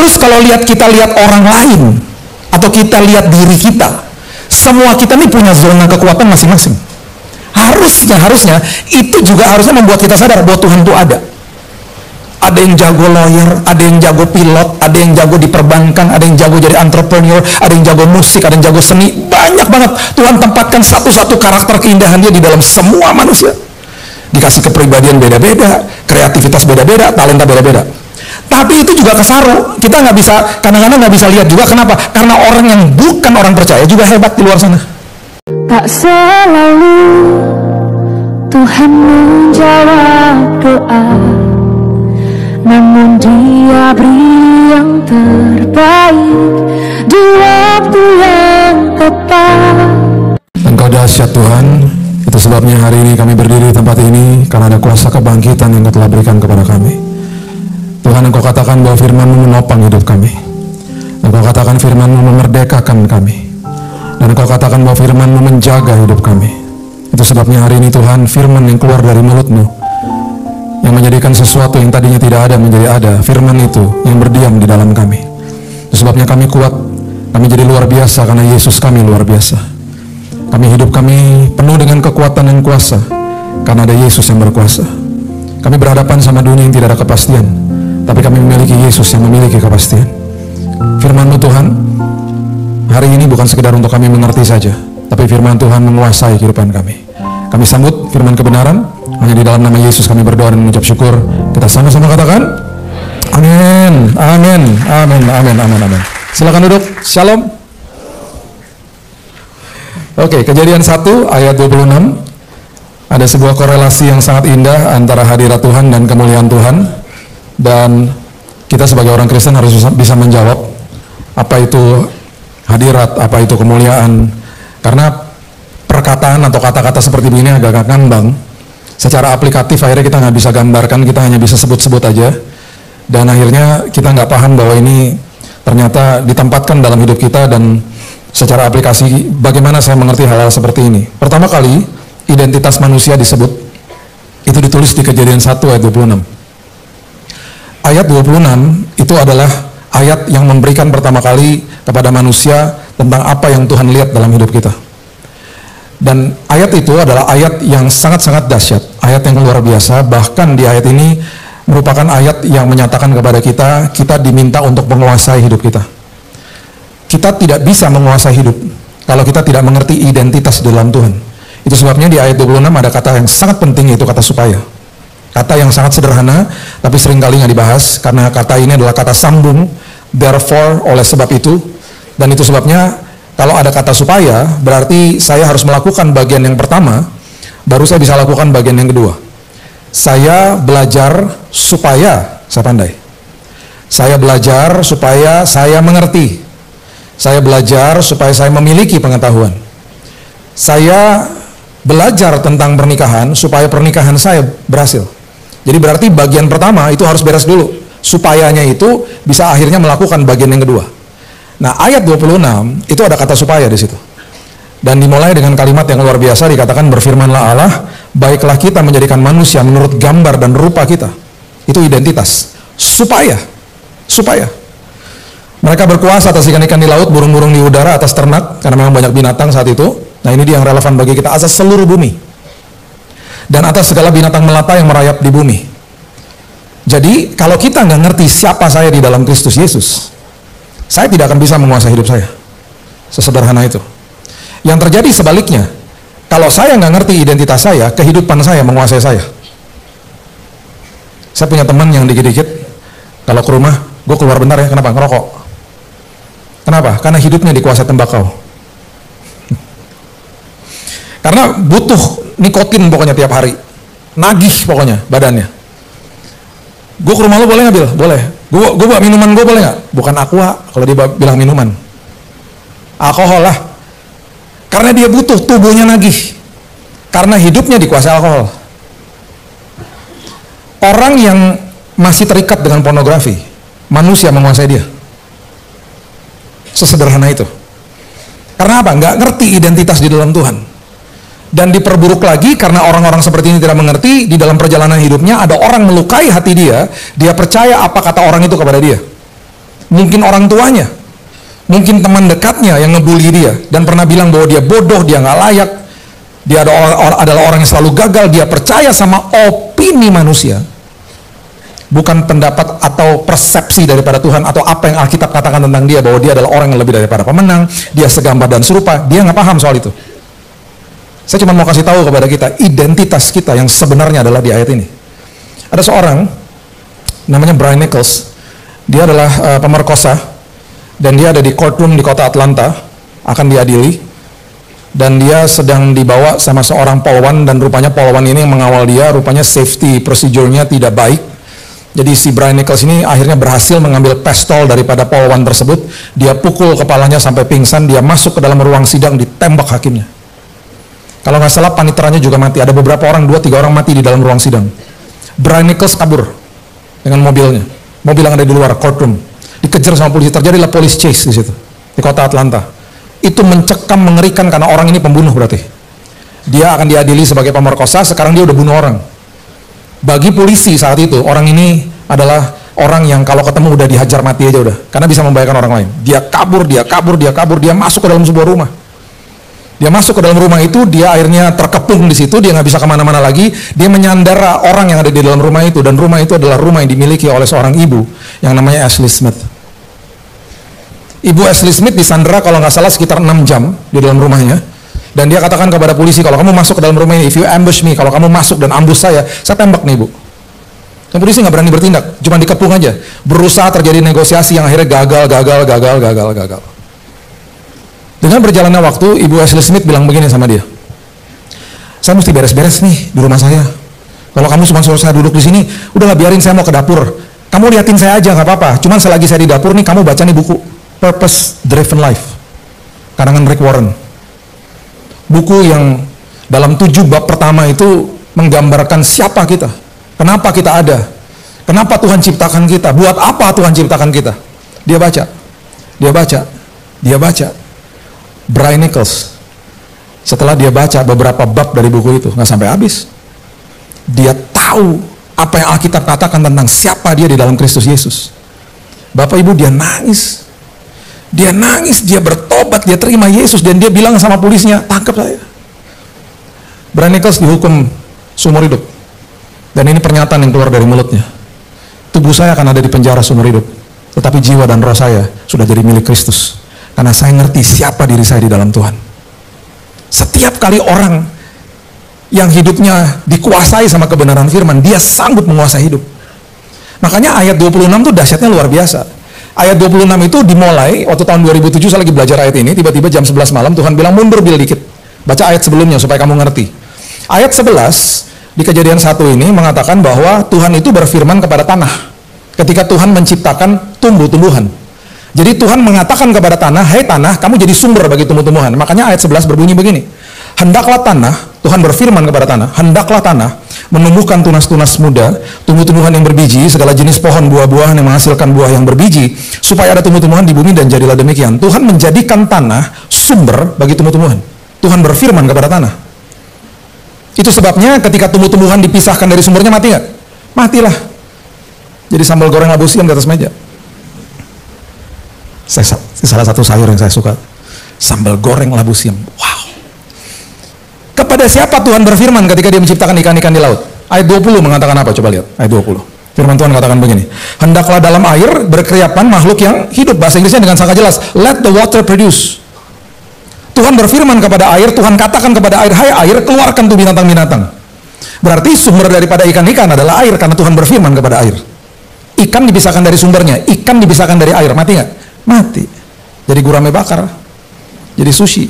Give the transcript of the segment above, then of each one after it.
Terus kalau kita lihat orang lain, atau kita lihat diri kita, semua kita nih punya zona kekuatan masing-masing. Harusnya itu juga harusnya membuat kita sadar bahwa Tuhan itu ada. Ada yang jago lawyer, ada yang jago pilot, ada yang jago di perbankan, ada yang jago jadi entrepreneur, ada yang jago musik, ada yang jago seni. Banyak banget. Tuhan tempatkan satu-satu karakter keindahan dia di dalam semua manusia. Dikasih kepribadian beda-beda, kreativitas beda-beda, talenta beda-beda. Tapi itu juga kesaru. Kita nggak bisa, kadang-kadang nggak bisa lihat juga. Kenapa? Karena orang yang bukan orang percaya juga hebat di luar sana. Tak selalu Tuhan menjawab doa, namun Dia beri yang terbaik di waktu yang tepat. Engkau dahsyat Tuhan. Itu sebabnya hari ini kami berdiri di tempat ini, karena ada kuasa kebangkitan yang Engkau telah berikan kepada kami. Tuhan, Engkau katakan bahwa firman-Mu menopang hidup kami. Engkau katakan firman-Mu memerdekakan kami. Dan Engkau katakan bahwa firman-Mu menjaga hidup kami. Itu sebabnya hari ini Tuhan, firman yang keluar dari mulut-Mu, yang menjadikan sesuatu yang tadinya tidak ada menjadi ada. Firman itu yang berdiam di dalam kami. Itu sebabnya kami kuat, kami jadi luar biasa karena Yesus kami luar biasa. Hidup kami penuh dengan kekuatan dan kuasa karena ada Yesus yang berkuasa. Kami berhadapan sama dunia yang tidak ada kepastian, tapi kami memiliki Yesus yang memiliki kepastian. Firman-Mu Tuhan, hari ini bukan sekedar untuk kami mengerti saja, tapi firman Tuhan menguasai kehidupan kami. Kami sambut firman kebenaran, hanya di dalam nama Yesus kami berdoa dan mengucap syukur. Kita sama-sama katakan, amin, amin, amin, amin, amin, amin. Silakan duduk. Shalom. Oke, Kejadian 1 ayat 26. Ada sebuah korelasi yang sangat indah antara hadirat Tuhan dan kemuliaan Tuhan. Dan kita sebagai orang Kristen harus bisa menjawab apa itu hadirat, apa itu kemuliaan. Karena perkataan atau kata-kata seperti ini agak ngambang. Secara aplikatif akhirnya kita nggak bisa gambarkan, kita hanya bisa sebut-sebut aja. Dan akhirnya kita nggak paham bahwa ini ternyata ditempatkan dalam hidup kita, dan secara aplikasi bagaimana saya mengerti hal-hal seperti ini. Pertama kali identitas manusia disebut, itu ditulis di Kejadian 1 ayat 26. Ayat 26 itu adalah ayat yang memberikan pertama kali kepada manusia tentang apa yang Tuhan lihat dalam hidup kita. Dan ayat itu adalah ayat yang sangat-sangat dahsyat, ayat yang luar biasa. Bahkan di ayat ini merupakan ayat yang menyatakan kepada kita, kita diminta untuk menguasai hidup kita. Kita tidak bisa menguasai hidup kalau kita tidak mengerti identitas di dalam Tuhan. Itu sebabnya di ayat 26 ada kata yang sangat penting, yaitu kata supaya. Kata yang sangat sederhana, tapi seringkali nggak dibahas, karena kata ini adalah kata sambung, therefore, oleh sebab itu. Dan itu sebabnya kalau ada kata supaya, berarti saya harus melakukan bagian yang pertama, baru saya bisa lakukan bagian yang kedua. Saya belajar supaya saya pandai. Saya belajar supaya saya mengerti. Saya belajar supaya saya memiliki pengetahuan. Saya belajar tentang pernikahan supaya pernikahan saya berhasil. Jadi berarti bagian pertama itu harus beres dulu, supayanya itu bisa akhirnya melakukan bagian yang kedua. Nah, ayat 26 itu ada kata supaya di situ. Dan dimulai dengan kalimat yang luar biasa, dikatakan berfirmanlah Allah, baiklah kita menjadikan manusia menurut gambar dan rupa kita. Itu identitas. Supaya. Mereka berkuasa atas ikan-ikan di laut, burung-burung di udara, atas ternak, karena memang banyak binatang saat itu. Nah, ini dia yang relevan bagi kita, atas seluruh bumi. Dan atas segala binatang melata yang merayap di bumi. Jadi, kalau kita nggak ngerti siapa saya di dalam Kristus Yesus, saya tidak akan bisa menguasai hidup saya. Sesederhana itu. Yang terjadi sebaliknya, kalau saya nggak ngerti identitas saya, kehidupan saya menguasai saya. Saya punya teman yang dikit-dikit, kalau ke rumah, gue keluar bentar ya, kenapa? Ngerokok. Kenapa? Karena hidupnya dikuasai tembakau. Karena butuh nikotin pokoknya tiap hari. Nagih pokoknya badannya. Gue ke rumah lo boleh nggak, Bil? Boleh. Gue bawa minuman gue boleh nggak? Bukan aqua kalau dia bilang minuman. Alkohol lah. Karena dia butuh, tubuhnya nagih. Karena hidupnya dikuasai alkohol. Orang yang masih terikat dengan pornografi, manusia menguasai dia. Sesederhana itu. Karena apa? Nggak ngerti identitas di dalam Tuhan. Dan diperburuk lagi karena orang-orang seperti ini tidak mengerti. Di dalam perjalanan hidupnya ada orang melukai hati dia. Dia percaya apa kata orang itu kepada dia. mungkin orang tuanya, mungkin teman dekatnya yang ngebully dia dan pernah bilang bahwa dia bodoh, dia nggak layak, dia adalah orang yang selalu gagal. Dia percaya sama opini manusia, bukan pendapat atau persepsi daripada Tuhan atau apa yang Alkitab katakan tentang dia, bahwa dia adalah orang yang lebih daripada pemenang, dia segambar dan serupa. Dia nggak paham soal itu. Saya cuma mau kasih tahu kepada kita, identitas kita yang sebenarnya adalah di ayat ini. Ada seorang namanya Brian Nichols. Dia adalah pemerkosa dan dia ada di courtroom di kota Atlanta, akan diadili, dan dia sedang dibawa sama seorang polwan, dan rupanya polwan ini yang mengawal dia, rupanya safety procedure-nya tidak baik. Jadi si Brian Nichols ini akhirnya berhasil mengambil pistol daripada polwan tersebut, dia pukul kepalanya sampai pingsan, dia masuk ke dalam ruang sidang, ditembak hakimnya. Kalau nggak salah paniteranya juga mati, ada beberapa orang, 2-3 orang mati di dalam ruang sidang. Brian Nichols kabur dengan mobilnya, mobil yang ada di luar courtroom, dikejar sama polisi. Terjadilah police chase di situ, di kota Atlanta. Itu mencekam, mengerikan, karena orang ini pembunuh berarti. Dia akan diadili sebagai pemerkosa, sekarang dia udah bunuh orang. Bagi polisi saat itu, orang ini adalah orang yang kalau ketemu udah dihajar mati aja udah, karena bisa membahayakan orang lain. Dia kabur, dia masuk ke dalam sebuah rumah. Dia masuk ke dalam rumah itu, dia akhirnya terkepung di situ, dia nggak bisa kemana-mana lagi. Dia menyandera orang yang ada di dalam rumah itu, dan rumah itu adalah rumah yang dimiliki oleh seorang ibu yang namanya Ashley Smith. Ibu Ashley Smith disandera kalau nggak salah sekitar 6 jam di dalam rumahnya, dan dia katakan kepada polisi, kalau kamu masuk ke dalam rumah ini, if you ambush me, kalau kamu masuk dan ambush saya tembak nih ibu. Dan polisi nggak berani bertindak, cuma dikepung aja. Berusaha terjadi negosiasi yang akhirnya gagal. Dengan berjalannya waktu, Ibu Ashley Smith bilang begini sama dia, saya mesti beres-beres nih di rumah saya. Kalau kamu cuma suruh saya duduk di sini, udahlah biarin saya mau ke dapur. Kamu liatin saya aja nggak apa-apa. Cuman selagi saya di dapur nih, kamu baca nih buku Purpose Driven Life, karangan Rick Warren. Buku yang dalam 7 bab pertama itu menggambarkan siapa kita, kenapa kita ada, kenapa Tuhan ciptakan kita, buat apa Tuhan ciptakan kita. Dia baca. Brian Nichols, setelah dia baca beberapa bab dari buku itu, nggak sampai habis, dia tahu apa yang Alkitab katakan tentang siapa dia di dalam Kristus Yesus. Bapak Ibu, dia nangis, dia bertobat, dia terima Yesus, dan dia bilang sama polisnya, tangkap saya. Brian Nichols dihukum seumur hidup, dan ini pernyataan yang keluar dari mulutnya, tubuh saya akan ada di penjara seumur hidup, tetapi jiwa dan roh saya sudah jadi milik Kristus. Karena saya ngerti siapa diri saya di dalam Tuhan. Setiap kali orang yang hidupnya dikuasai sama kebenaran firman, dia sanggup menguasai hidup. Makanya ayat 26 itu dahsyatnya luar biasa. Ayat 26 itu dimulai waktu tahun 2007, saya lagi belajar ayat ini, tiba-tiba jam 11 malam Tuhan bilang, mundur Bil dikit, baca ayat sebelumnya supaya kamu ngerti. Ayat 11 di Kejadian 1 ini mengatakan bahwa Tuhan itu berfirman kepada tanah ketika Tuhan menciptakan tumbuh-tumbuhan. Jadi Tuhan mengatakan kepada tanah, hei tanah, kamu jadi sumber bagi tumbuh-tumbuhan. Makanya ayat 11 berbunyi begini, hendaklah tanah, Tuhan berfirman kepada tanah, hendaklah tanah menumbuhkan tunas-tunas muda, tumbuh-tumbuhan yang berbiji, segala jenis pohon buah-buahan yang menghasilkan buah yang berbiji, supaya ada tumbuh-tumbuhan di bumi, dan jadilah demikian. Tuhan menjadikan tanah sumber bagi tumbuh-tumbuhan. Tuhan berfirman kepada tanah. Itu sebabnya ketika tumbuh-tumbuhan dipisahkan dari sumbernya, mati nggak? Matilah. Jadi sambal goreng labu siam di atas meja. Salah satu sayur yang saya suka, sambal goreng labu siam. Wow. Kepada siapa Tuhan berfirman ketika dia menciptakan ikan-ikan di laut? Ayat 20 mengatakan apa? Coba lihat ayat 20. Firman Tuhan katakan begini, hendaklah dalam air berkeriapan makhluk yang hidup. Bahasa Inggrisnya dengan sangat jelas, let the water produce. Tuhan berfirman kepada air, Tuhan katakan kepada air, hai air, keluarkan tuh binatang-binatang. Berarti sumber daripada ikan-ikan adalah air, karena Tuhan berfirman kepada air. Ikan dipisahkan dari sumbernya, ikan dipisahkan dari air, mati nggak? Mati. Jadi gurame bakar, jadi sushi.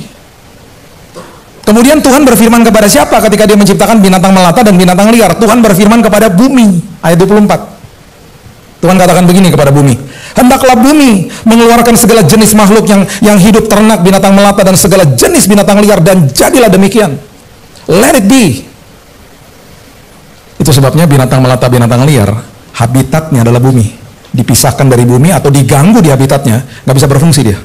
Kemudian Tuhan berfirman kepada siapa ketika dia menciptakan binatang melata dan binatang liar? Tuhan berfirman kepada bumi. Ayat 24. Tuhan katakan begini kepada bumi, hendaklah bumi mengeluarkan segala jenis makhluk yang hidup, ternak, binatang melata, dan segala jenis binatang liar, dan jadilah demikian. Let it be. Itu sebabnya binatang melata, binatang liar, habitatnya adalah bumi. Dipisahkan dari bumi atau diganggu di habitatnya, nggak bisa berfungsi dia.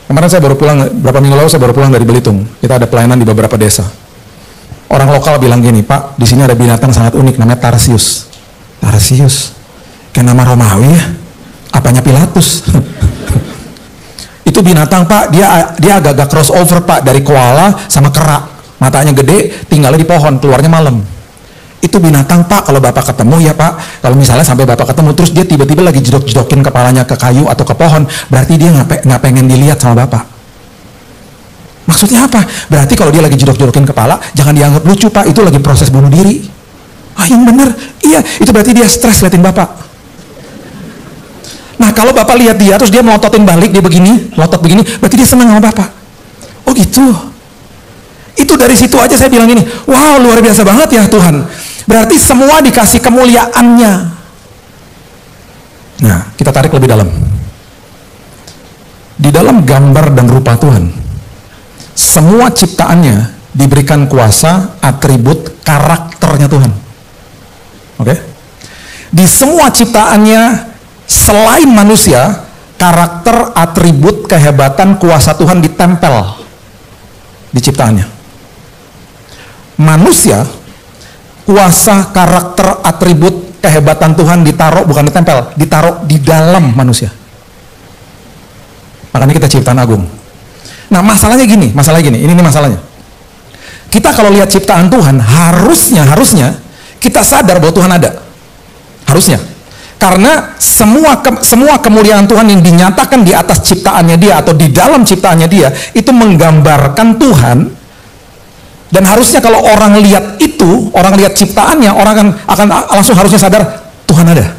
Kemarin saya baru pulang, berapa minggu lalu saya baru pulang dari Belitung. Kita ada pelayanan di beberapa desa. Orang lokal bilang gini, Pak, di sini ada binatang sangat unik namanya Tarsius. Tarsius, kayak nama Romawi ya? Apa Papanya Pilatus. Itu binatang Pak, dia agak-agak crossover Pak, dari koala sama kera. Matanya gede, tinggalnya di pohon, keluarnya malam. Itu binatang Pak, kalau Bapak ketemu ya Pak, kalau misalnya sampai Bapak ketemu terus dia tiba-tiba lagi jedok-jedokin kepalanya ke kayu atau ke pohon, berarti dia nggak pengen dilihat sama Bapak. Maksudnya apa? Berarti kalau dia lagi jedok-jedokin kepala, jangan dianggap lucu Pak, itu lagi proses bunuh diri. Ah yang bener, iya, itu berarti dia stres liatin Bapak. Nah kalau Bapak lihat dia, terus dia melototin balik, dia begini, lotot begini, berarti dia senang sama Bapak. Oh gitu. Itu dari situ aja saya bilang gini, wow luar biasa banget ya Tuhan. Berarti semua dikasih kemuliaannya. Nah, kita tarik lebih dalam. Di dalam gambar dan rupa Tuhan, semua ciptaannya diberikan kuasa, atribut, karakternya Tuhan. Oke? Di semua ciptaannya, selain manusia, karakter, atribut, kehebatan, kuasa Tuhan ditempel di ciptaannya. Manusia, kuasa, karakter, atribut, kehebatan Tuhan ditaruh, bukan ditempel, ditaruh di dalam manusia. Makanya kita ciptaan agung. Nah masalahnya gini, ini masalahnya. Kita kalau lihat ciptaan Tuhan, harusnya kita sadar bahwa Tuhan ada. Harusnya. Karena semua kemuliaan Tuhan yang dinyatakan di atas ciptaannya dia atau di dalam ciptaannya dia, itu menggambarkan Tuhan. Dan harusnya kalau orang lihat itu, orang lihat ciptaannya, orang akan langsung harusnya sadar Tuhan ada.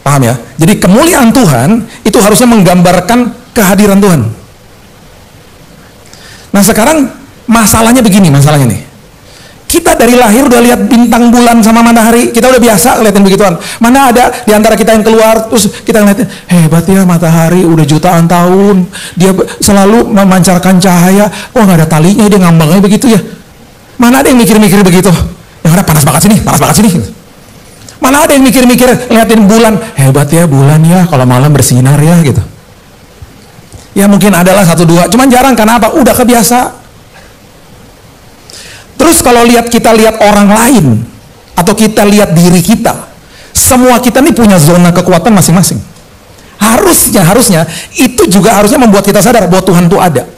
Paham ya? Jadi kemuliaan Tuhan itu harusnya menggambarkan kehadiran Tuhan. Nah sekarang masalahnya begini, masalahnya nih. Kita dari lahir udah lihat bintang, bulan sama matahari, kita udah biasa ngeliatin begituan. Mana ada di antara kita yang keluar terus kita ngeliatin, hebat ya matahari udah jutaan tahun, dia selalu memancarkan cahaya, oh nggak ada talinya, dia ngambangnya begitu ya. Mana ada yang mikir-mikir begitu? Yang ada panas banget sini. Mana ada yang mikir-mikir ngeliatin bulan, hebat ya bulan ya, kalau malam bersinar ya gitu. Ya mungkin adalah 1-2, cuman jarang, karena apa? Udah kebiasa. Terus kalau kita lihat orang lain, atau kita lihat diri kita, semua kita nih punya zona kekuatan masing-masing. Harusnya, itu juga harusnya membuat kita sadar bahwa Tuhan itu ada.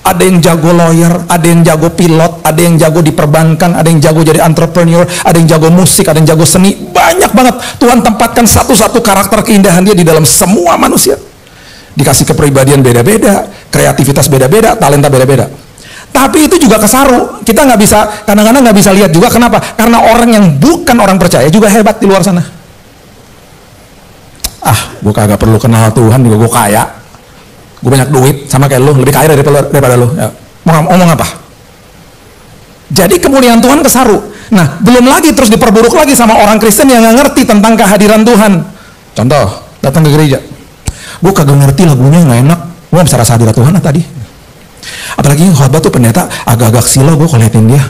Ada yang jago lawyer, ada yang jago pilot, ada yang jago di perbankan, ada yang jago jadi entrepreneur, ada yang jago musik, ada yang jago seni. Banyak banget. Tuhan tempatkan satu-satu karakter keindahan dia di dalam semua manusia. Dikasih kepribadian beda-beda, kreativitas beda-beda, talenta beda-beda. Tapi itu juga kesaru, kita nggak bisa, kadang-kadang nggak bisa lihat juga. Kenapa? Karena orang yang bukan orang percaya juga hebat di luar sana. Gue kagak perlu kenal Tuhan juga, gue kaya, gue banyak duit, sama kayak lu, lebih kaya daripada lu. Ya. Mau ngomong apa? Jadi kemuliaan Tuhan kesaru. Nah, belum lagi terus diperburuk lagi sama orang Kristen yang nggak ngerti tentang kehadiran Tuhan. Contoh, datang ke gereja, gue kagak ngerti lagunya, nggak enak, gue nggak bisa rasa hadirat Tuhan tadi. Apalagi khotbah tuh pendeta agak-agak silau, gue kalau liatin dia.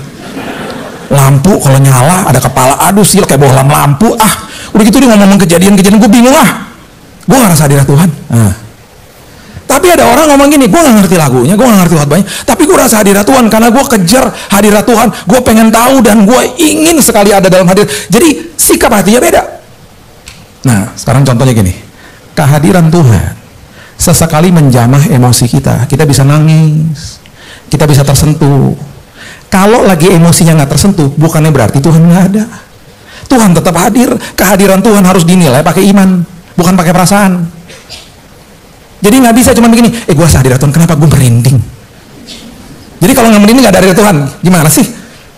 Lampu kalau nyala ada kepala, aduh silau kayak bohlam lampu. Udah gitu dia ngomong kejadian-kejadian, gue bingung gue gak rasa hadirat Tuhan. Tapi ada orang ngomong gini, gue gak ngerti lagunya, gue gak ngerti khotbahnya, tapi gue rasa hadirat Tuhan karena gue kejar hadirat Tuhan, gue pengen tahu dan gue ingin sekali ada dalam hadirat. Jadi sikap hatinya beda. Nah sekarang contohnya gini, kehadiran Tuhan sesekali menjamah emosi kita bisa nangis, kita bisa tersentuh. Kalau lagi emosinya nggak tersentuh, bukannya berarti Tuhan nggak ada. Tuhan tetap hadir. Kehadiran Tuhan harus dinilai pakai iman, bukan pakai perasaan. Jadi nggak bisa cuma begini, gue hadirat Tuhan, kenapa gue merinding? Jadi kalau nggak merinding nggak ada hadirat Tuhan, gimana sih?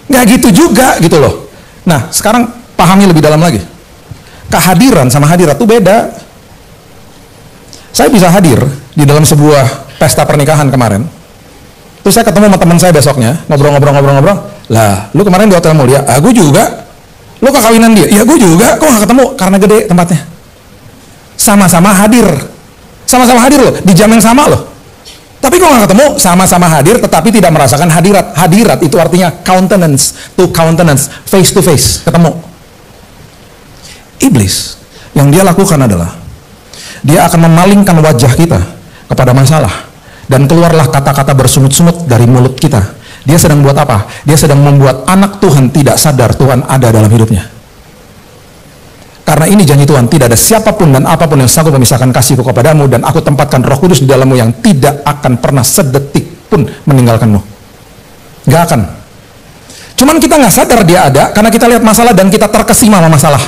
Nggak gitu juga gitu loh. Nah sekarang pahami lebih dalam lagi. Kehadiran sama hadirat itu beda. Saya bisa hadir di dalam sebuah pesta pernikahan kemarin. Terus saya ketemu sama teman saya besoknya, ngobrol. Lah, lu kemarin di Hotel Mulia? Gue juga. Lu ke kawinan dia? Ya gue juga. Kok gak ketemu? Karena gede tempatnya. Sama-sama hadir loh, di jam yang sama loh. Tapi kok gak ketemu? Sama-sama hadir, tetapi tidak merasakan hadirat. Hadirat itu artinya countenance to countenance, face to face, ketemu. Iblis, yang dia lakukan adalah dia akan memalingkan wajah kita kepada masalah, dan keluarlah kata-kata bersungut-sungut dari mulut kita. Dia sedang buat apa? Dia sedang membuat anak Tuhan tidak sadar Tuhan ada dalam hidupnya. Karena ini janji Tuhan, tidak ada siapapun dan apapun yang sanggup memisahkan kasihku kepadamu, dan aku tempatkan Roh Kudus di dalammu yang tidak akan pernah sedetik pun meninggalkanmu. Gak akan. Cuman kita nggak sadar dia ada karena kita lihat masalah dan kita terkesima sama masalah.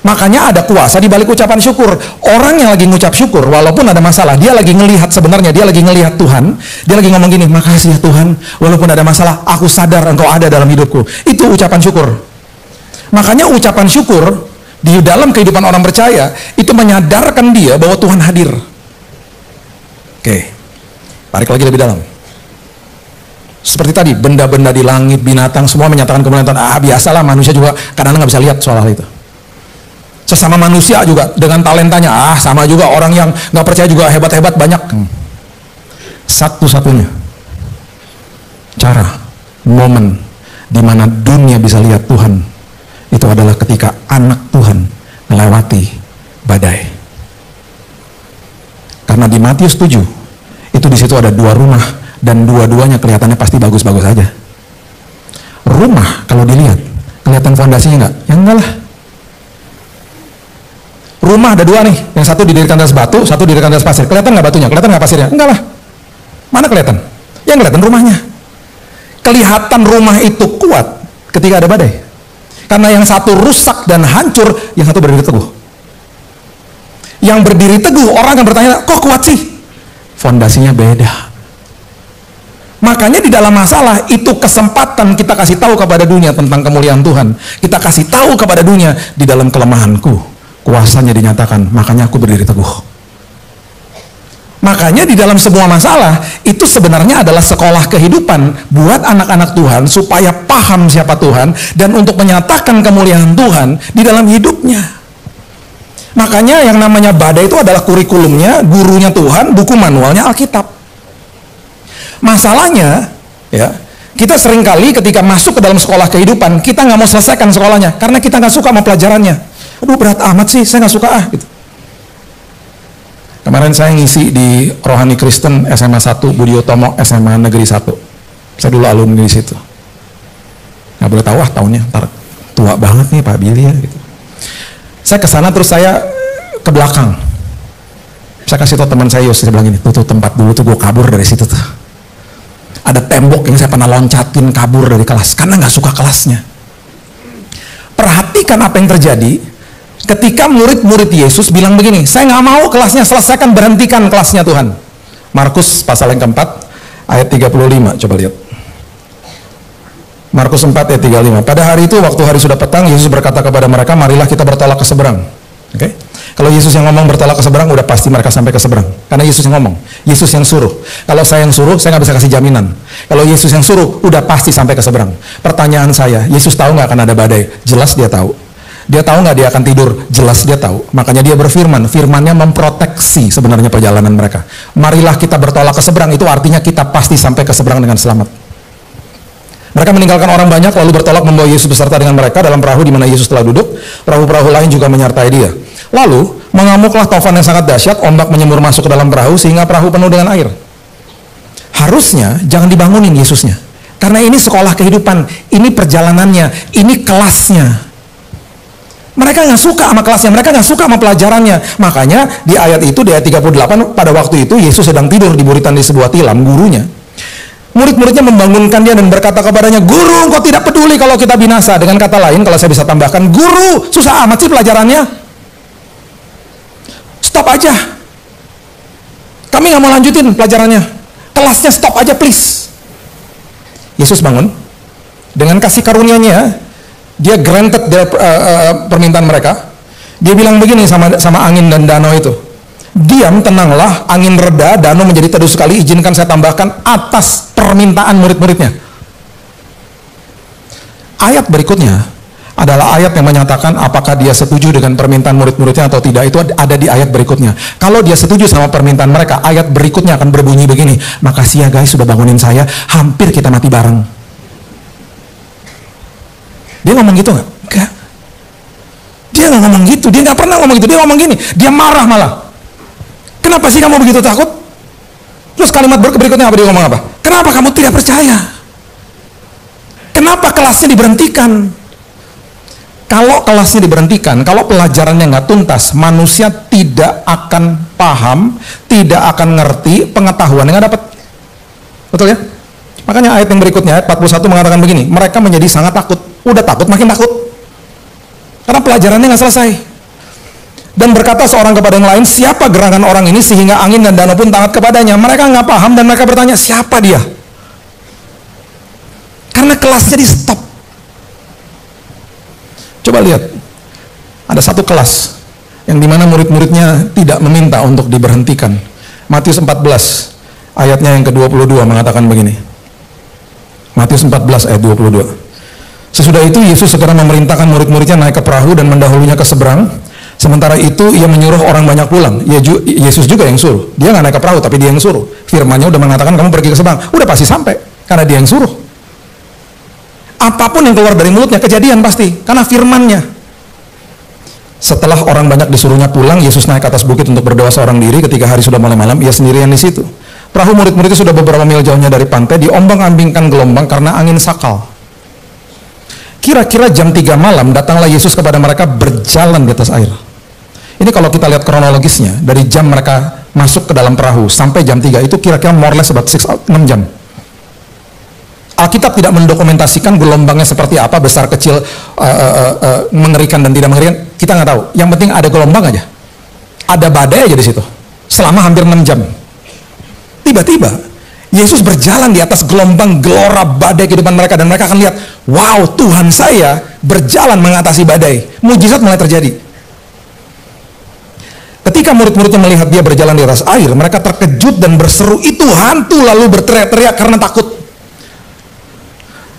Makanya ada kuasa di balik ucapan syukur. Orang yang lagi ngucap syukur walaupun ada masalah, dia lagi ngelihat, sebenarnya dia lagi ngelihat Tuhan. Dia lagi ngomong gini, makasih ya Tuhan, walaupun ada masalah, aku sadar Engkau ada dalam hidupku. Itu ucapan syukur. Makanya ucapan syukur di dalam kehidupan orang percaya itu menyadarkan dia bahwa Tuhan hadir. Oke, tarik lagi lebih dalam. Seperti tadi, benda-benda di langit, binatang, semua menyatakan kemuliaan Tuhan. Biasalah, manusia juga kadang-kadang nggak bisa lihat soal hal itu. Sesama manusia juga dengan talentanya, sama juga orang yang nggak percaya juga hebat-hebat banyak. Satu-satunya cara, momen di mana dunia bisa lihat Tuhan itu adalah ketika anak Tuhan melewati badai. Karena di Matius 7 itu di situ ada 2 rumah dan dua-duanya kelihatannya pasti bagus-bagus aja. Rumah kalau dilihat kelihatan fondasinya nggak? Ya enggak lah. Rumah ada 2 nih, yang satu didirikan atas batu, satu didirikan atas pasir. Kelihatan nggak batunya? Kelihatan nggak pasirnya? Enggak lah. Mana kelihatan? Yang kelihatan rumahnya. Kelihatan rumah itu kuat ketika ada badai. Karena yang satu rusak dan hancur, yang satu berdiri teguh. Yang berdiri teguh, orang akan bertanya, kok kuat sih? Fondasinya beda. Makanya di dalam masalah itu kesempatan kita kasih tahu kepada dunia tentang kemuliaan Tuhan. Kita kasih tahu kepada dunia di dalam kelemahanku, kuasanya dinyatakan, makanya aku berdiri teguh. Makanya di dalam semua masalah itu sebenarnya adalah sekolah kehidupan buat anak-anak Tuhan supaya paham siapa Tuhan dan untuk menyatakan kemuliaan Tuhan di dalam hidupnya. Makanya yang namanya badai itu adalah kurikulumnya, gurunya Tuhan, buku manualnya Alkitab. Masalahnya, ya, kita seringkali ketika masuk ke dalam sekolah kehidupan, kita nggak mau selesaikan sekolahnya karena kita nggak suka sama pelajarannya. Aduh, berat amat sih, saya nggak suka gitu. Kemarin saya ngisi di Rohani Kristen SMA 1, Budi Utomo SMA Negeri 1. Saya dulu alumni di situ. Nggak boleh tahu tahunnya, ntar tua banget nih Pak Billy ya gitu. Saya ke sana terus saya ke belakang. Saya kasih tau teman saya Yos, saya bilang gini, tuh tempat dulu tuh gue kabur dari situ tuh. Ada tembok yang saya pernah loncatin kabur dari kelas karena nggak suka kelasnya. Perhatikan apa yang terjadi ketika murid-murid Yesus bilang begini, saya nggak mau kelasnya selesaikan, berhentikan kelasnya Tuhan. Markus pasal yang keempat ayat 35, coba lihat. Markus 4 ayat 35. Pada hari itu waktu hari sudah petang, Yesus berkata kepada mereka, marilah kita bertolak ke seberang. Oke? Kalau Yesus yang ngomong bertolak ke seberang, udah pasti mereka sampai ke seberang. Karena Yesus yang ngomong, Yesus yang suruh. Kalau saya yang suruh, saya nggak bisa kasih jaminan. Kalau Yesus yang suruh, udah pasti sampai ke seberang. Pertanyaan saya, Yesus tahu nggak akan ada badai? Jelas dia tahu. Dia tahu nggak dia akan tidur? Jelas dia tahu. Makanya dia berfirman. Firmannya memproteksi sebenarnya perjalanan mereka. Marilah kita bertolak ke seberang. Itu artinya kita pasti sampai ke seberang dengan selamat. Mereka meninggalkan orang banyak lalu bertolak membawa Yesus beserta dengan mereka dalam perahu di mana Yesus telah duduk. Perahu-perahu lain juga menyertai dia. Lalu mengamuklah taufan yang sangat dahsyat. Ombak menyembur masuk ke dalam perahu sehingga perahu penuh dengan air. Harusnya jangan dibangunin Yesusnya. Karena ini sekolah kehidupan. Ini perjalanannya. Ini kelasnya. Mereka nggak suka sama kelasnya, mereka nggak suka sama pelajarannya. Makanya di ayat itu, di ayat 38, pada waktu itu Yesus sedang tidur di buritan di sebuah tilam, gurunya. Murid-muridnya membangunkan dia dan berkata kepadanya, Guru, engkau tidak peduli kalau kita binasa. Dengan kata lain, kalau saya bisa tambahkan, Guru, susah amat sih pelajarannya. Stop aja. Kami nggak mau lanjutin pelajarannya. Kelasnya stop aja, please. Yesus bangun. Dengan kasih karunia-Nya, dia granted permintaan mereka. Dia bilang begini sama angin dan danau itu, diam, tenanglah, angin reda, danau menjadi teduh sekali, izinkan saya tambahkan atas permintaan murid-muridnya. Ayat berikutnya adalah ayat yang menyatakan apakah dia setuju dengan permintaan murid-muridnya atau tidak. Itu ada di ayat berikutnya. Kalau dia setuju sama permintaan mereka, ayat berikutnya akan berbunyi begini, makasih ya guys sudah bangunin saya, hampir kita mati bareng. Dia ngomong gitu nggak? Enggak. Dia nggak ngomong gitu. Dia nggak pernah ngomong gitu. Dia ngomong gini. Dia marah malah. Kenapa sih kamu begitu takut? Terus kalimat berikutnya apa dia ngomong apa? Kenapa kamu tidak percaya? Kenapa kelasnya diberhentikan? Kalau kelasnya diberhentikan, kalau pelajarannya nggak tuntas, manusia tidak akan paham, tidak akan ngerti, pengetahuan nggak dapat. Betul ya? Makanya ayat yang berikutnya, ayat 41 mengatakan begini, mereka menjadi sangat takut. Udah takut, makin takut. Karena pelajarannya nggak selesai. Dan berkata seorang kepada yang lain, siapa gerangan orang ini sehingga angin dan danau pun taat kepadanya? Mereka nggak paham dan mereka bertanya, siapa dia? Karena kelasnya di stop. Coba lihat, ada satu kelas yang dimana murid-muridnya tidak meminta untuk diberhentikan. Matius 14 ayatnya yang ke-22 mengatakan begini. Matius 14 ayat 22. Sesudah itu Yesus segera memerintahkan murid-muridnya naik ke perahu dan mendahulunya ke seberang. Sementara itu ia menyuruh orang banyak pulang. Yesus juga yang suruh. Dia nggak naik ke perahu tapi dia yang suruh. Firman-Nya udah mengatakan kamu pergi ke seberang. Udah pasti sampai karena dia yang suruh. Apapun yang keluar dari mulutnya kejadian pasti karena firman-Nya. Setelah orang banyak disuruhnya pulang, Yesus naik ke atas bukit untuk berdoa seorang diri. Ketika hari sudah mulai malam, ia sendirian di situ. Perahu murid-muridnya sudah beberapa mil jauhnya dari pantai, diombang-ambingkan gelombang karena angin sakal. Kira-kira jam 3 malam datanglah Yesus kepada mereka berjalan di atas air. Ini kalau kita lihat kronologisnya, dari jam mereka masuk ke dalam perahu sampai jam 3 itu kira-kira more or less about 6 jam. Alkitab tidak mendokumentasikan gelombangnya seperti apa, besar kecil, mengerikan dan tidak mengerikan. Kita nggak tahu. Yang penting ada gelombang aja, ada badai aja di situ. Selama hampir 6 jam. Tiba-tiba Yesus berjalan di atas gelombang gelora badai kehidupan mereka dan mereka akan lihat, wow, Tuhan saya berjalan mengatasi badai. Mujizat mulai terjadi. Ketika murid-muridnya melihat dia berjalan di atas air, mereka terkejut dan berseru, itu hantu, lalu berteriak-teriak karena takut.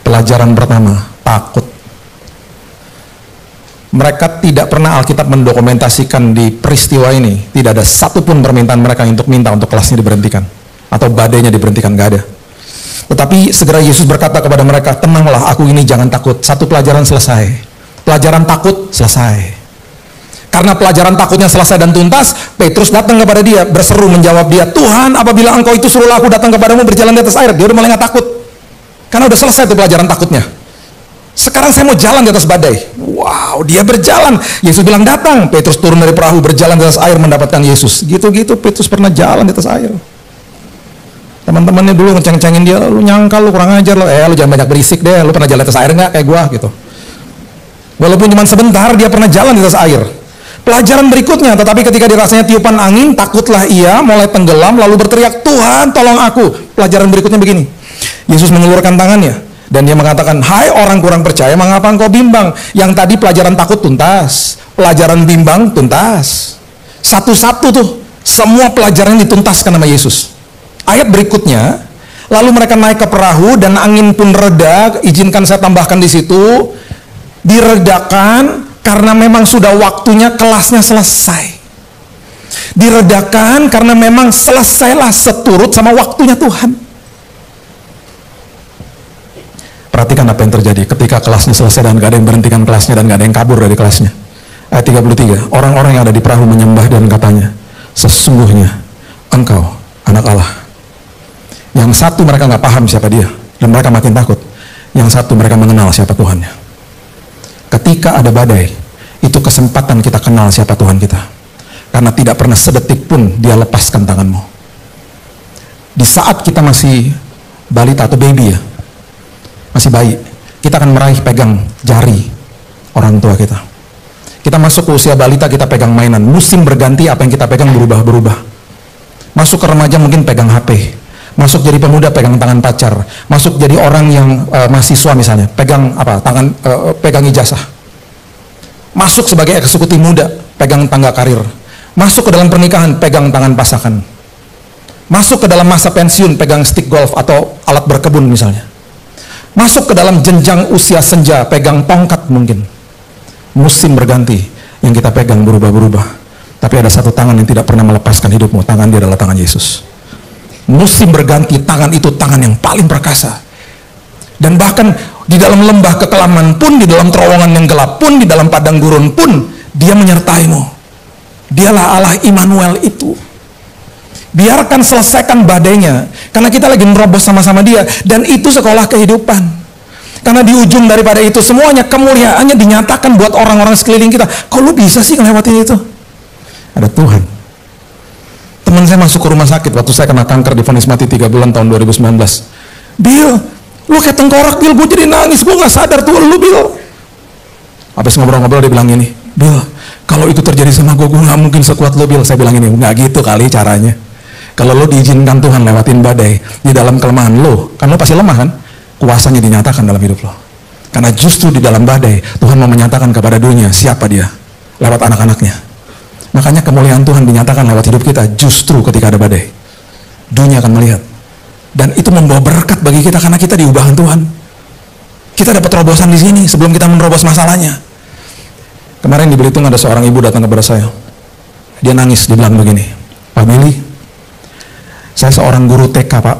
Pelajaran pertama, takut. Mereka tidak pernah Alkitab mendokumentasikan di peristiwa ini, tidak ada satupun permintaan mereka untuk minta untuk kelasnya diberhentikan atau badainya diberhentikan, nggak ada. Tetapi segera Yesus berkata kepada mereka, tenanglah, aku ini, jangan takut. Satu pelajaran selesai, pelajaran takut selesai. Karena pelajaran takutnya selesai dan tuntas, Petrus datang kepada dia, berseru menjawab dia, Tuhan, apabila engkau itu suruhlah aku datang kepadamu berjalan di atas air. Dia udah mulai nggak takut. Karena udah selesai itu pelajaran takutnya. Sekarang saya mau jalan di atas badai. Wow, dia berjalan. Yesus bilang datang. Petrus turun dari perahu, berjalan di atas air mendapatkan Yesus. Gitu-gitu Petrus pernah jalan di atas air. Teman-temannya dulu ngeceng-cengin dia, lu nyangkal, lu kurang ajar, lu jangan banyak berisik deh, lu pernah jalan di atas air nggak kayak gua gitu. Walaupun cuma sebentar, dia pernah jalan di atas air. Pelajaran berikutnya, tetapi ketika dirasanya tiupan angin, takutlah ia, mulai tenggelam, lalu berteriak, Tuhan tolong aku. Pelajaran berikutnya begini, Yesus mengulurkan tangannya dan dia mengatakan, hai orang kurang percaya, mengapa engkau bimbang? Yang tadi pelajaran takut tuntas, pelajaran bimbang tuntas. Satu-satu tuh, semua pelajaran dituntaskan sama Yesus. Ayat berikutnya, lalu mereka naik ke perahu dan angin pun reda. Izinkan saya tambahkan di situ, diredakan karena memang sudah waktunya kelasnya selesai. Diredakan karena memang selesailah seturut sama waktunya Tuhan. Perhatikan apa yang terjadi ketika kelasnya selesai dan gak ada yang berhentikan kelasnya dan gak ada yang kabur dari kelasnya. Ayat 33, orang-orang yang ada di perahu menyembah dan katanya, sesungguhnya engkau anak Allah. Yang satu mereka gak paham siapa dia dan mereka makin takut. Yang satu mereka mengenal siapa Tuhannya. Ketika ada badai, itu kesempatan kita kenal siapa Tuhan kita. Karena tidak pernah sedetik pun dia lepaskan tanganmu. Di saat kita masih balita atau baby ya, masih bayi, kita akan meraih pegang jari orang tua kita. Kita masuk ke usia balita, kita pegang mainan. Musim berganti, apa yang kita pegang berubah-berubah. Masuk ke remaja mungkin pegang HP. Masuk jadi pemuda pegang tangan pacar. Masuk jadi orang yang mahasiswa misalnya, pegang apa? Pegang ijazah. Masuk sebagai eksekutif muda, pegang tangga karir. Masuk ke dalam pernikahan, pegang tangan pasangan. Masuk ke dalam masa pensiun, pegang stick golf atau alat berkebun misalnya. Masuk ke dalam jenjang usia senja, pegang tongkat mungkin. Musim berganti, yang kita pegang berubah-berubah. Tapi ada satu tangan yang tidak pernah melepaskan hidupmu, tangan dia adalah tangan Yesus. Musim berganti, tangan itu tangan yang paling perkasa. Dan bahkan di dalam lembah kekelaman pun, di dalam terowongan yang gelap pun, di dalam padang gurun pun, dia menyertaimu. Dialah Allah Immanuel itu. Biarkan selesaikan badainya, karena kita lagi merobos sama-sama dia, dan itu sekolah kehidupan. Karena di ujung daripada itu semuanya kemuliaannya dinyatakan buat orang-orang sekeliling kita. Kok lu bisa sih ngelewatin itu? Ada Tuhan. Teman saya masuk ke rumah sakit waktu saya kena kanker, divonis mati 3 bulan tahun 2019. Bill, lu kayak tengkorak Bill, gue jadi nangis, gue gak sadar tuh lu Bill. Habis ngobrol-ngobrol dia bilang gini, Bill, kalau itu terjadi sama gue gak mungkin sekuat lu Bill. Saya bilang gini, gak gitu kali caranya. Kalau lu diizinkan Tuhan lewatin badai di dalam kelemahan lu, kan lu pasti lemah kan? Kuasanya dinyatakan dalam hidup lo. Karena justru di dalam badai Tuhan mau menyatakan kepada dunia siapa dia lewat anak-anaknya. Makanya kemuliaan Tuhan dinyatakan lewat hidup kita justru ketika ada badai. Dunia akan melihat. Dan itu membawa berkat bagi kita karena kita diubahkan Tuhan. Kita dapat terobosan di sini sebelum kita menerobos masalahnya. Kemarin di Belitung ada seorang ibu datang kepada saya. Dia nangis, dia bilang begini, Pak Billy, saya seorang guru TK Pak.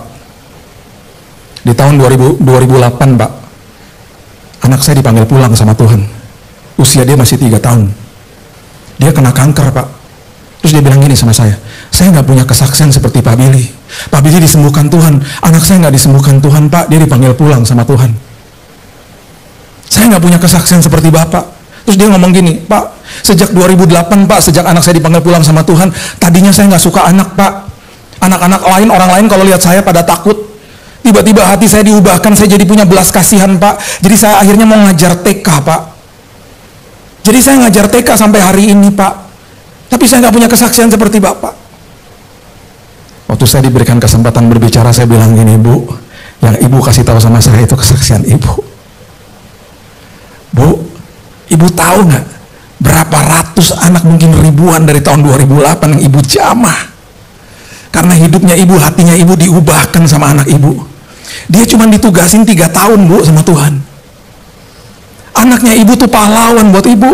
Di tahun 2008 Pak, anak saya dipanggil pulang sama Tuhan. Usia dia masih 3 tahun. Dia kena kanker Pak. Terus dia bilang gini sama saya nggak punya kesaksian seperti Pak Billy. Pak Billy disembuhkan Tuhan, anak saya nggak disembuhkan Tuhan Pak, dia dipanggil pulang sama Tuhan. Saya nggak punya kesaksian seperti Bapak. Terus dia ngomong gini, Pak, sejak 2008 Pak, sejak anak saya dipanggil pulang sama Tuhan, tadinya saya nggak suka anak Pak. Anak-anak lain, orang lain kalau lihat saya pada takut. Tiba-tiba hati saya diubahkan, saya jadi punya belas kasihan Pak. Jadi saya akhirnya mau ngajar TK Pak. Jadi saya ngajar TK sampai hari ini Pak. Tapi saya nggak punya kesaksian seperti Bapak. Waktu saya diberikan kesempatan berbicara, saya bilang gini, Bu, yang Ibu kasih tahu sama saya itu kesaksian Ibu. Bu, Ibu tahu nggak berapa ratus anak, mungkin ribuan dari tahun 2008 yang Ibu jamah. Karena hidupnya Ibu, hatinya Ibu diubahkan sama anak Ibu. Dia cuma ditugasin 3 tahun Bu sama Tuhan. Anaknya Ibu tuh pahlawan buat Ibu.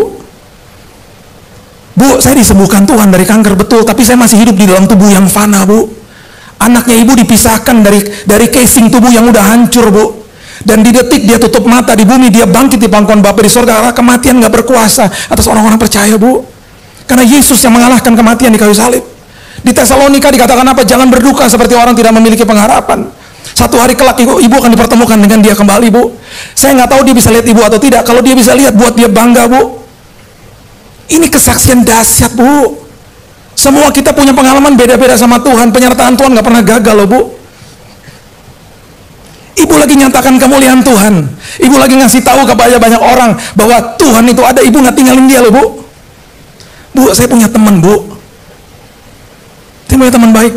Bu, saya disembuhkan Tuhan dari kanker betul, tapi saya masih hidup di dalam tubuh yang fana Bu. Anaknya Ibu dipisahkan dari casing tubuh yang udah hancur Bu. Dan di detik dia tutup mata di bumi, dia bangkit di pangkuan Bapa di sorga. Karena kematian gak berkuasa atas orang-orang percaya Bu. Karena Yesus yang mengalahkan kematian di kayu salib. Di Tesalonika dikatakan apa? Jangan berduka seperti orang tidak memiliki pengharapan. Satu hari kelak ibu akan dipertemukan dengan dia kembali Bu. Saya nggak tahu dia bisa lihat Ibu atau tidak. Kalau dia bisa lihat, buat dia bangga Bu. Ini kesaksian dahsyat Bu. Semua kita punya pengalaman beda-beda sama Tuhan. Penyertaan Tuhan nggak pernah gagal loh Bu. Ibu lagi nyatakan kemuliaan Tuhan. Ibu lagi ngasih tahu kepada banyak orang bahwa Tuhan itu ada. Ibu nggak tinggalin dia loh Bu. Bu, saya punya teman Bu. Saya punya teman baik.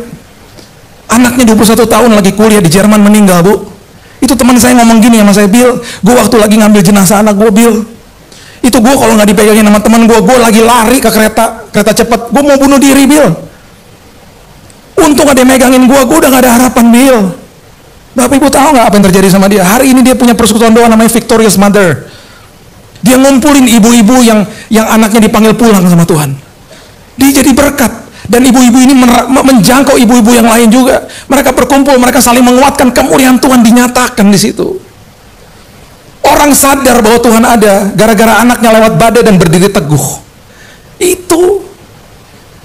Anaknya 21 tahun lagi kuliah di Jerman, meninggal Bu. Itu teman saya ngomong gini sama saya, Bill, gue waktu lagi ngambil jenazah anak gue Bill, itu gue kalau nggak dipegangin sama teman gue lagi lari ke kereta cepat, gue mau bunuh diri Bill. Untung ada yang megangin gue udah gak ada harapan Bill. Bapak Ibu tahu nggak apa yang terjadi sama dia? Hari ini dia punya persekutuan doa namanya Victorious Mother. Dia ngumpulin ibu-ibu yang anaknya dipanggil pulang sama Tuhan. Dia jadi berkat. Dan ibu-ibu ini menjangkau ibu-ibu yang lain juga. Mereka berkumpul, mereka saling menguatkan, kemuliaan Tuhan dinyatakan di situ. Orang sadar bahwa Tuhan ada gara-gara anaknya lewat badai dan berdiri teguh. Itu.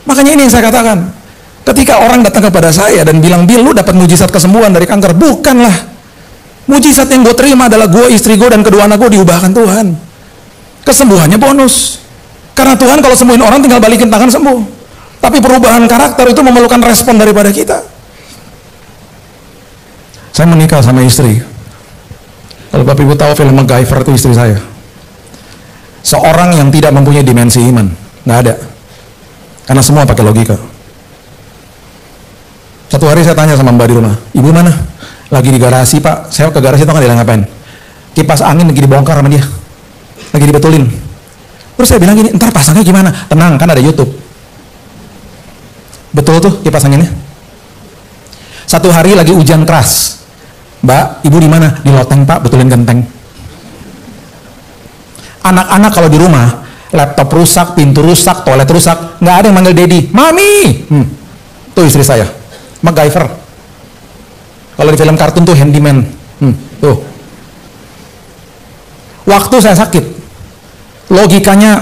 Makanya ini yang saya katakan. Ketika orang datang kepada saya dan bilang, Bill, lu dapat mujizat kesembuhan dari kanker. Bukanlah. Mujizat yang gue terima adalah gue, istri gue, dan kedua anak gue diubahkan Tuhan. Kesembuhannya bonus. Karena Tuhan kalau sembuhin orang tinggal balikin tangan sembuh. Tapi perubahan karakter itu memerlukan respon daripada kita. Saya menikah sama istri. Kalau Bapak Ibu tahu film MacGyver itu istri saya. Seorang yang tidak mempunyai dimensi iman. Nggak ada. Karena semua pakai logika. Satu hari saya tanya sama Mbak di rumah, Ibu mana? Lagi di garasi Pak. Saya ke garasi itu kan dia ngapain? Kipas angin lagi dibongkar sama dia. Lagi dibetulin. Terus saya bilang gini, ntar pasangnya gimana? Tenang, kan ada YouTube. Betul tuh kipas anginnya. Satu hari lagi hujan keras. Mbak, Ibu di mana? Di loteng Pak, betulin genteng. Anak-anak kalau di rumah, laptop rusak, pintu rusak, toilet rusak, nggak ada yang manggil Daddy, Mami. Tuh istri saya, MacGyver. Kalau di film kartun tuh handyman. Tuh. Waktu saya sakit, logikanya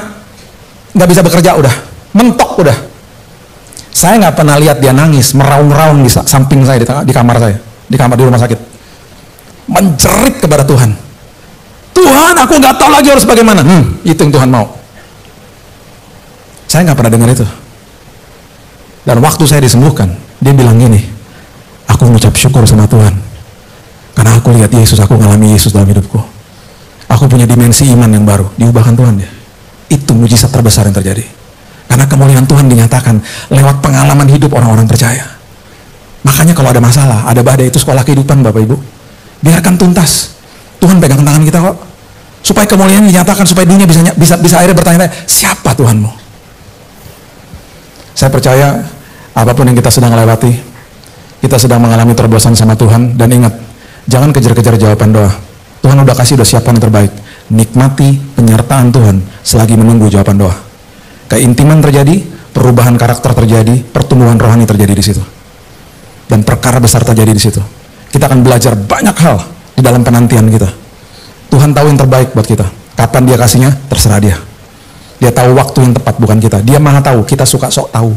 nggak bisa bekerja udah, mentok udah. Saya nggak pernah lihat dia nangis, meraung-raung di samping saya di kamar saya, di rumah sakit, menjerit kepada Tuhan. Tuhan, aku nggak tahu lagi harus bagaimana. Itu yang Tuhan mau. Saya nggak pernah dengar itu. Dan waktu saya disembuhkan, dia bilang gini, aku mengucap syukur sama Tuhan. Karena aku lihat Yesus, aku ngalami Yesus dalam hidupku. Aku punya dimensi iman yang baru, diubahkan Tuhan dia. Itu mujizat terbesar yang terjadi. Karena kemuliaan Tuhan dinyatakan lewat pengalaman hidup orang-orang percaya. Makanya kalau ada masalah, ada badai, itu sekolah kehidupan Bapak Ibu. Biarkan tuntas. Tuhan pegang tangan kita kok. Supaya kemuliaan dinyatakan, supaya dunia bisa akhirnya bertanya, siapa Tuhanmu? Saya percaya apapun yang kita sedang lewati, kita sedang mengalami terobosan sama Tuhan. Dan ingat, jangan kejar-kejar jawaban doa. Tuhan udah siapkan yang terbaik. Nikmati penyertaan Tuhan selagi menunggu jawaban doa. Keintiman terjadi, perubahan karakter terjadi, pertumbuhan rohani terjadi di situ. Dan perkara besar terjadi di situ. Kita akan belajar banyak hal di dalam penantian kita. Tuhan tahu yang terbaik buat kita. Kapan dia kasihnya, terserah dia. Dia tahu waktu yang tepat, bukan kita. Dia maha tahu, kita suka sok tahu.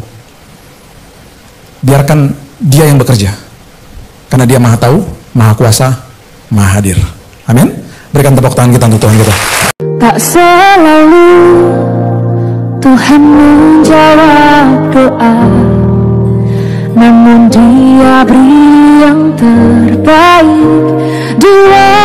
Biarkan dia yang bekerja. Karena dia maha tahu, maha kuasa, maha hadir. Amin. Berikan tepuk tangan kita untuk Tuhan kita. Tak selalu Tuhan menjawab doa, namun Dia beri yang terbaik. Dua